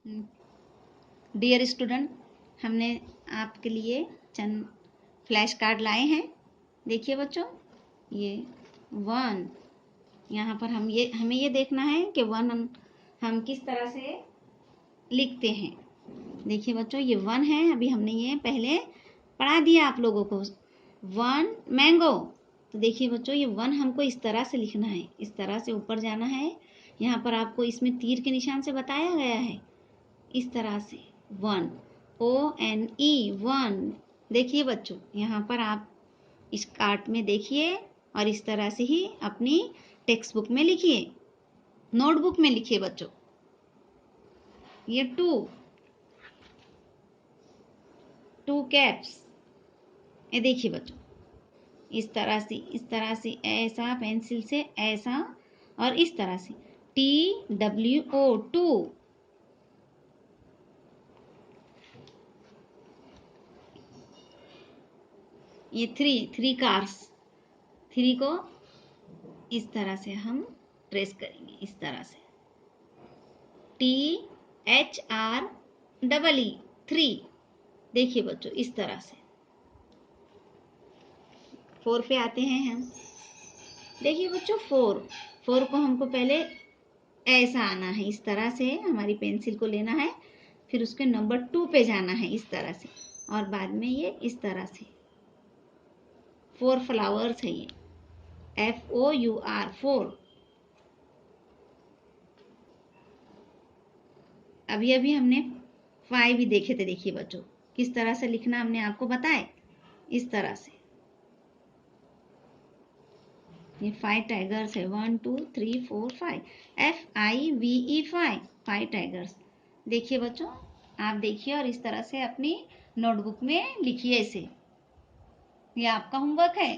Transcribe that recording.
Dear student, हमने आपके लिए चंद फ्लैश कार्ड लाए हैं। देखिए बच्चों, ये 1, यहाँ पर हमें ये देखना है कि 1 हम किस तरह से लिखते हैं। देखिए बच्चों, ये 1 है। अभी हमने ये पहले पढ़ा दिया आप लोगों को, 1 मैंगो। तो देखिए बच्चों, ये 1 हमको इस तरह से लिखना है, इस तरह से ऊपर जाना है। यहाँ पर आपको इसमें तीर के निशान से बताया गया है, इस तरह से 1, ONE 1। देखिए बच्चों, यहाँ पर आप इस कार्ड में देखिए और इस तरह से ही अपनी टेक्स्ट बुक में लिखिए, नोटबुक में लिखिए बच्चों। ये 2 कैप्स। ये देखिए बच्चों, इस तरह से ऐसा, पेंसिल से ऐसा, और इस तरह से TWO 2। ये 3 कार्स, 3 को इस तरह से हम ट्रेस करेंगे, इस तरह से THREE 3। देखिए बच्चों, इस तरह से 4 पे आते हैं हम। देखिए बच्चों, 4 को हमको पहले ऐसा आना है, इस तरह से हमारी पेंसिल को लेना है, फिर उसके नंबर 2 पे जाना है इस तरह से, और बाद में ये इस तरह से 4 फ्लावर्स है, ये FOUR 4। अभी हमने 5 भी देखे थे। देखिए बच्चों, किस तरह से लिखना हमने आपको बताए, इस तरह से। ये 5 टाइगर्स है, 1 2 3 4 5, FIVE 5 टाइगर्स। देखिए बच्चों, आप देखिए और इस तरह से अपनी नोटबुक में लिखिए इसे। ये आपका होमवर्क है।